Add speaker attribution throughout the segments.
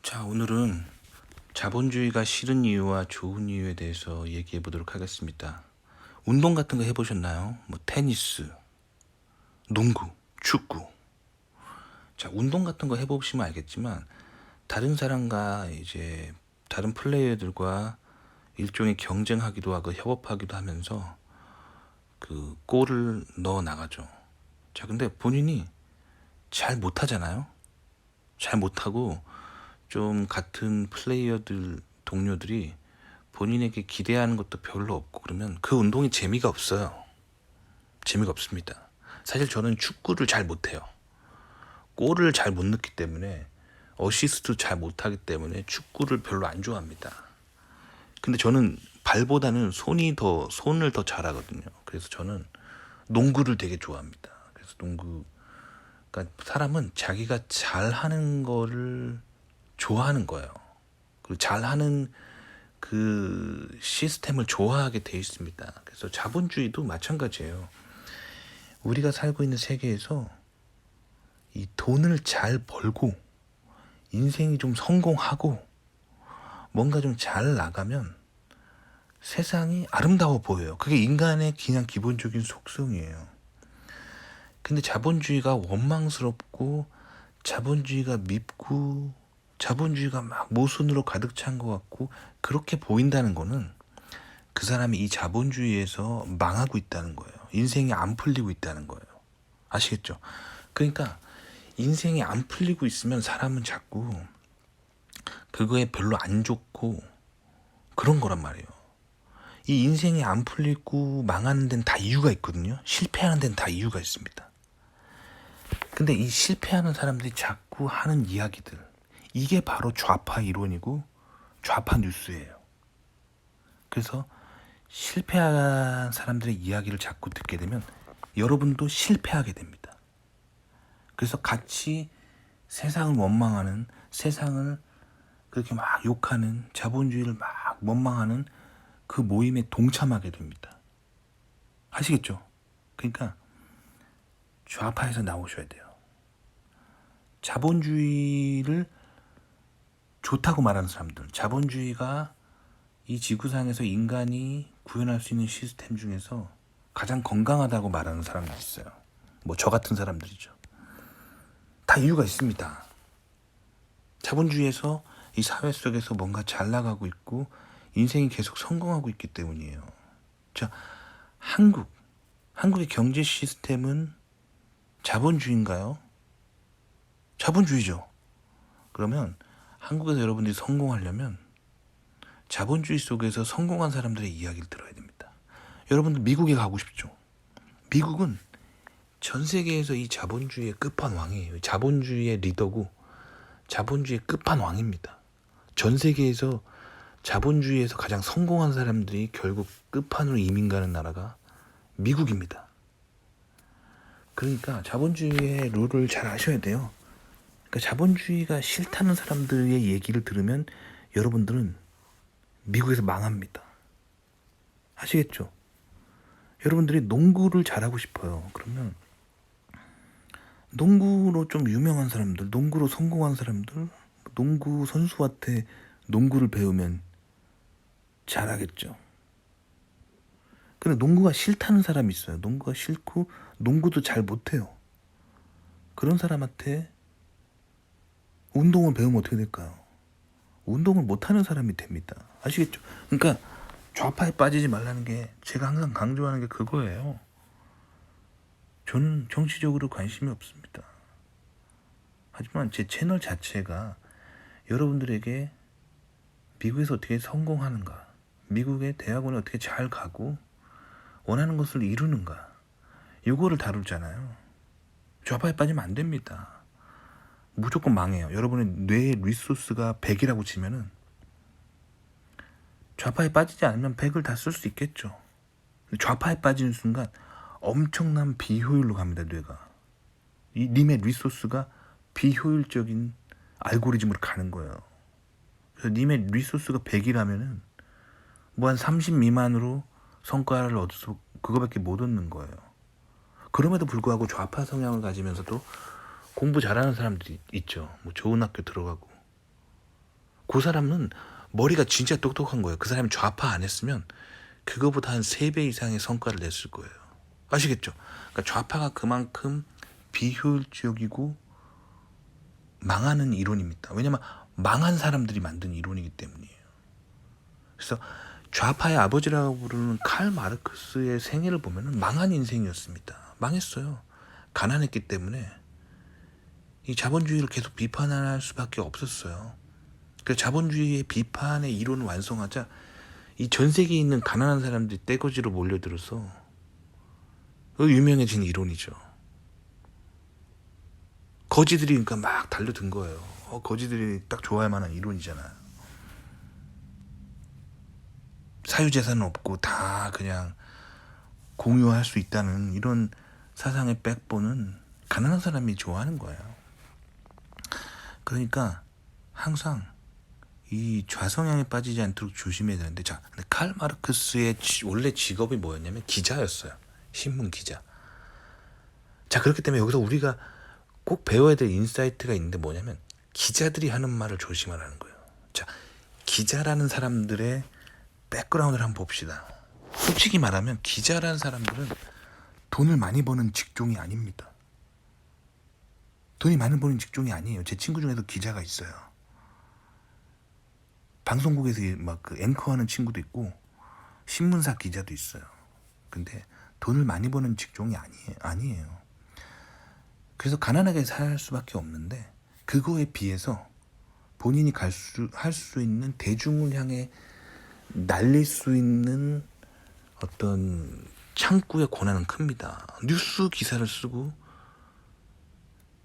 Speaker 1: 자, 오늘은 자본주의가 싫은 이유와 좋은 이유에 대해서 얘기해 보도록 하겠습니다. 운동 같은 거 해보셨나요? 뭐 테니스, 농구, 축구. 자, 운동 같은 거 해보시면 알겠지만 다른 사람과 이제 다른 플레이어들과 일종의 경쟁하기도 하고 협업하기도 하면서 그 골을 넣어 나가죠. 자, 근데 본인이 잘 못하잖아요. 잘 못하고 좀 같은 플레이어들 동료들이 본인에게 기대하는 것도 별로 없고 그러면 그 운동이 재미가 없어요. 재미가 없습니다. 사실 저는 축구를 잘 못해요. 골을 잘 못 넣기 때문에 어시스트도 잘 못하기 때문에 축구를 별로 안 좋아합니다. 근데 저는 발보다는 손을 더 잘하거든요. 그래서 저는 농구를 되게 좋아합니다. 그래서 농구, 그러니까 사람은 자기가 잘하는 거를 좋아하는 거예요. 그리고 잘하는 그 시스템을 좋아하게 돼 있습니다. 그래서 자본주의도 마찬가지예요. 우리가 살고 있는 세계에서 이 돈을 잘 벌고 인생이 좀 성공하고 뭔가 좀 잘 나가면 세상이 아름다워 보여요. 그게 인간의 그냥 기본적인 속성이에요. 근데 자본주의가 원망스럽고 자본주의가 밉고 자본주의가 막 모순으로 가득 찬 것 같고 그렇게 보인다는 거는 그 사람이 이 자본주의에서 망하고 있다는 거예요. 인생이 안 풀리고 있다는 거예요. 아시겠죠? 그러니까 인생이 안 풀리고 있으면 사람은 자꾸 그거에 별로 안 좋고 그런 거란 말이에요. 이 인생이 안 풀리고 망하는 데는 다 이유가 있거든요. 실패하는 데는 다 이유가 있습니다. 근데 이 실패하는 사람들이 자꾸 하는 이야기들, 이게 바로 좌파 이론이고 좌파 뉴스예요. 그래서 실패한 사람들의 이야기를 자꾸 듣게 되면 여러분도 실패하게 됩니다. 그래서 같이 세상을 원망하는, 세상을 그렇게 막 욕하는, 자본주의를 막 원망하는 그 모임에 동참하게 됩니다. 아시겠죠? 그러니까 좌파에서 나오셔야 돼요. 자본주의를 좋다고 말하는 사람들, 자본주의가 이 지구상에서 인간이 구현할 수 있는 시스템 중에서 가장 건강하다고 말하는 사람들이 있어요. 뭐 저 같은 사람들이죠. 다 이유가 있습니다. 자본주의에서 이 사회 속에서 뭔가 잘 나가고 있고 인생이 계속 성공하고 있기 때문이에요. 자, 한국의 경제 시스템은 자본주의인가요? 자본주의죠. 그러면 한국에서 여러분들이 성공하려면 자본주의 속에서 성공한 사람들의 이야기를 들어야 됩니다. 여러분들 미국에 가고 싶죠? 미국은 전 세계에서 이 자본주의의 끝판왕이에요. 자본주의의 리더고 자본주의의 끝판왕입니다. 전 세계에서 자본주의에서 가장 성공한 사람들이 결국 끝판으로 이민 가는 나라가 미국입니다. 그러니까 자본주의의 룰을 잘 아셔야 돼요. 그러니까 자본주의가 싫다는 사람들의 얘기를 들으면 여러분들은 미국에서 망합니다. 아시겠죠? 여러분들이 농구를 잘하고 싶어요. 그러면 농구로 좀 유명한 사람들, 농구로 성공한 사람들, 농구 선수한테 농구를 배우면 잘하겠죠. 근데 농구가 싫다는 사람이 있어요. 농구가 싫고 농구도 잘 못해요. 그런 사람한테 운동을 배우면 어떻게 될까요? 운동을 못하는 사람이 됩니다. 아시겠죠? 그러니까 좌파에 빠지지 말라는 게 제가 항상 강조하는 게 그거예요. 저는 정치적으로 관심이 없습니다. 하지만 제 채널 자체가 여러분들에게 미국에서 어떻게 성공하는가, 미국의 대학원에 어떻게 잘 가고 원하는 것을 이루는가, 이거를 다루잖아요. 좌파에 빠지면 안 됩니다. 무조건 망해요. 여러분의 뇌의 리소스가 100이라고 치면은 좌파에 빠지지 않으면 100을 다 쓸 수 있겠죠. 좌파에 빠지는 순간 엄청난 비효율로 갑니다. 뇌가. 이 님의 리소스가 비효율적인 알고리즘으로 가는 거예요. 그래서 님의 리소스가 100이라면은 뭐 한 30 미만으로 성과를 얻어서 그거밖에 못 얻는 거예요. 그럼에도 불구하고 좌파 성향을 가지면서도 공부 잘하는 사람들이 있죠. 뭐 좋은 학교 들어가고 그 사람은 머리가 진짜 똑똑한 거예요. 그 사람이 좌파 안 했으면 그거보다 한 3배 이상의 성과를 냈을 거예요. 아시겠죠? 그러니까 좌파가 그만큼 비효율적이고 망하는 이론입니다. 왜냐면 망한 사람들이 만든 이론이기 때문이에요. 그래서 좌파의 아버지라고 부르는 칼 마르크스의 생애를 보면 망한 인생이었습니다. 망했어요. 가난했기 때문에 이 자본주의를 계속 비판할 수밖에 없었어요. 그래서 자본주의의 비판의 이론을 완성하자 이 전 세계에 있는 가난한 사람들이 떼거지로 몰려들어서 유명해진 이론이죠. 거지들이 그러니까 막 달려든 거예요. 거지들이 딱 좋아할 만한 이론이잖아요. 사유재산은 없고 다 그냥 공유할 수 있다는 이런 사상의 백본은 가난한 사람이 좋아하는 거예요. 그러니까 항상 이 좌성향에 빠지지 않도록 조심해야 되는데, 자, 근데 칼 마르크스의 원래 직업이 뭐였냐면 기자였어요. 신문 기자. 자, 그렇기 때문에 여기서 우리가 꼭 배워야 될 인사이트가 있는데 뭐냐면 기자들이 하는 말을 조심하라는 거예요. 자, 기자라는 사람들의 백그라운드를 한번 봅시다. 솔직히 말하면 기자라는 사람들은 돈을 많이 버는 직종이 아닙니다. 돈이 많이 버는 직종이 아니에요. 제 친구 중에도 기자가 있어요. 방송국에서 막 그 앵커하는 친구도 있고 신문사 기자도 있어요. 근데 돈을 많이 버는 직종이 아니에요. 그래서 가난하게 살 수밖에 없는데 그거에 비해서 본인이 할 수 있는 대중을 향해 날릴 수 있는 어떤 창구의 권한은 큽니다. 뉴스 기사를 쓰고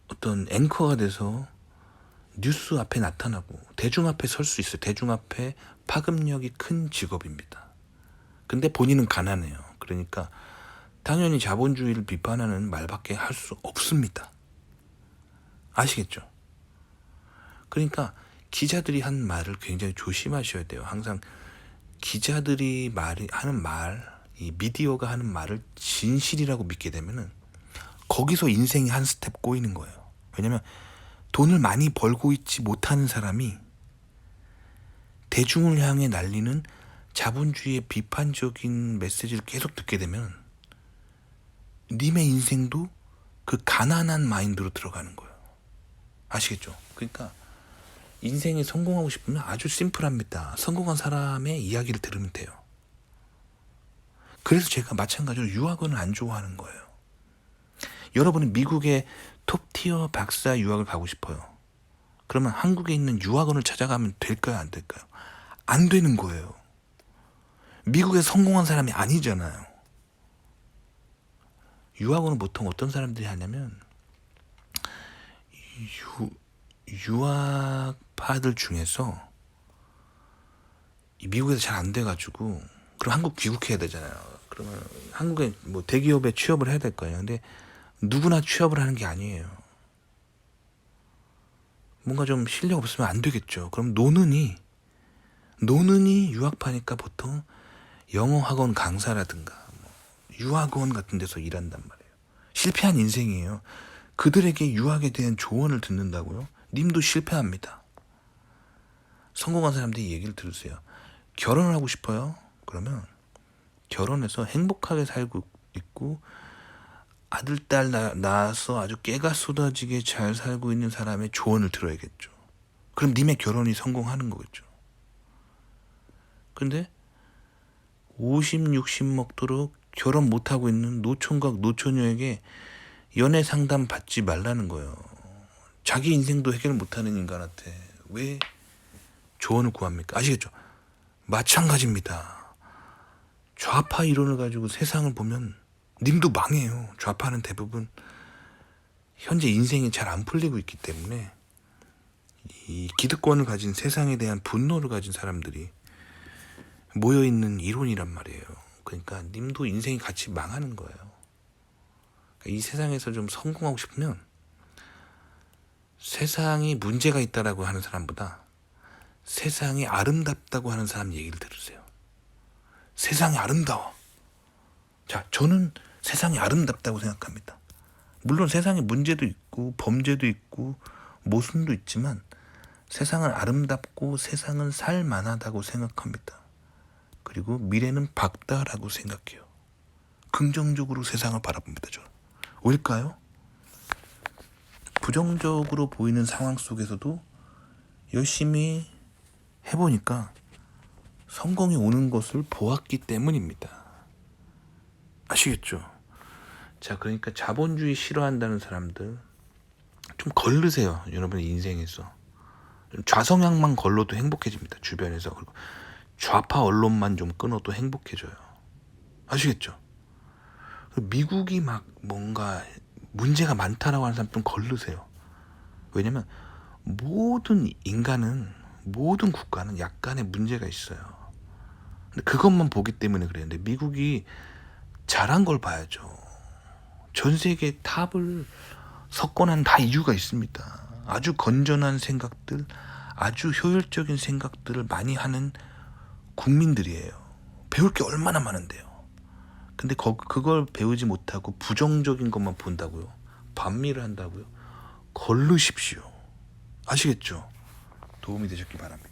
Speaker 1: 어떤 앵커가 돼서 뉴스 앞에 나타나고 대중 앞에 설 수 있어요. 대중 앞에 파급력이 큰 직업입니다. 근데 본인은 가난해요. 그러니까 당연히 자본주의를 비판하는 말밖에 할 수 없습니다. 아시겠죠? 그러니까 기자들이 한 말을 굉장히 조심하셔야 돼요. 항상 기자들이 하는 말, 이 미디어가 하는 말을 진실이라고 믿게 되면은 거기서 인생이 한 스텝 꼬이는 거예요. 왜냐면 돈을 많이 벌고 있지 못하는 사람이 대중을 향해 날리는 자본주의의 비판적인 메시지를 계속 듣게 되면 님의 인생도 그 가난한 마인드로 들어가는 거예요. 아시겠죠? 그러니까 인생에 성공하고 싶으면 아주 심플합니다. 성공한 사람의 이야기를 들으면 돼요. 그래서 제가 마찬가지로 유학원을 안 좋아하는 거예요. 여러분은 미국의 톱티어 박사 유학을 가고 싶어요. 그러면 한국에 있는 유학원을 찾아가면 될까요? 안 될까요? 안 되는 거예요. 미국에 성공한 사람이 아니잖아요. 유학원은 보통 어떤 사람들이 하냐면 유학파들 중에서 미국에서 잘 안 돼가지고 그럼 한국 귀국해야 되잖아요. 그러면 한국에 뭐 대기업에 취업을 해야 될 거예요. 근데 누구나 취업을 하는 게 아니에요. 뭔가 좀 실력 없으면 안 되겠죠. 그럼 노는이 유학파니까 보통 영어 학원 강사라든가 유학원 같은 데서 일한단 말이에요. 실패한 인생이에요. 그들에게 유학에 대한 조언을 듣는다고요? 님도 실패합니다. 성공한 사람들이 얘기를 들으세요. 결혼을 하고 싶어요? 그러면 결혼해서 행복하게 살고 있고 아들, 딸 낳아서 아주 깨가 쏟아지게 잘 살고 있는 사람의 조언을 들어야겠죠. 그럼 님의 결혼이 성공하는 거겠죠. 근데 50, 60 먹도록 결혼 못하고 있는 노총각, 노처녀에게 연애 상담 받지 말라는 거예요. 자기 인생도 해결 못하는 인간한테 왜 조언을 구합니까? 아시겠죠? 마찬가지입니다. 좌파 이론을 가지고 세상을 보면 님도 망해요. 좌파는 대부분 현재 인생이 잘 안 풀리고 있기 때문에 이 기득권을 가진 세상에 대한 분노를 가진 사람들이 모여있는 이론이란 말이에요. 그러니까 님도 인생이 같이 망하는 거예요. 그러니까 이 세상에서 좀 성공하고 싶으면 세상이 문제가 있다라고 하는 사람보다 세상이 아름답다고 하는 사람 얘기를 들으세요. 세상이 아름다워. 자, 저는 세상이 아름답다고 생각합니다. 물론 세상에 문제도 있고 범죄도 있고 모순도 있지만 세상은 아름답고 세상은 살만하다고 생각합니다. 그리고 미래는 밝다라고 생각해요. 긍정적으로 세상을 바라봅니다. 저는. 왜일까요? 부정적으로 보이는 상황 속에서도 열심히 해보니까 성공이 오는 것을 보았기 때문입니다. 아시겠죠? 자, 그러니까 자본주의 싫어한다는 사람들 좀 걸르세요. 여러분의 인생에서. 좌성향만 걸러도 행복해집니다. 주변에서. 그리고 좌파 언론만 좀 끊어도 행복해져요. 아시겠죠? 미국이 막 뭔가 문제가 많다라고 하는 사람 좀 걸르세요. 왜냐면 모든 인간은, 모든 국가는 약간의 문제가 있어요. 근데 그것만 보기 때문에 그래요. 근데 미국이 잘한 걸 봐야죠. 전 세계 탑을 석권한 다 이유가 있습니다. 아주 건전한 생각들, 아주 효율적인 생각들을 많이 하는 국민들이에요. 배울 게 얼마나 많은데요. 근데 그걸 배우지 못하고 부정적인 것만 본다고요. 반미를 한다고요. 걸르십시오. 아시겠죠? 도움이 되셨기 바랍니다.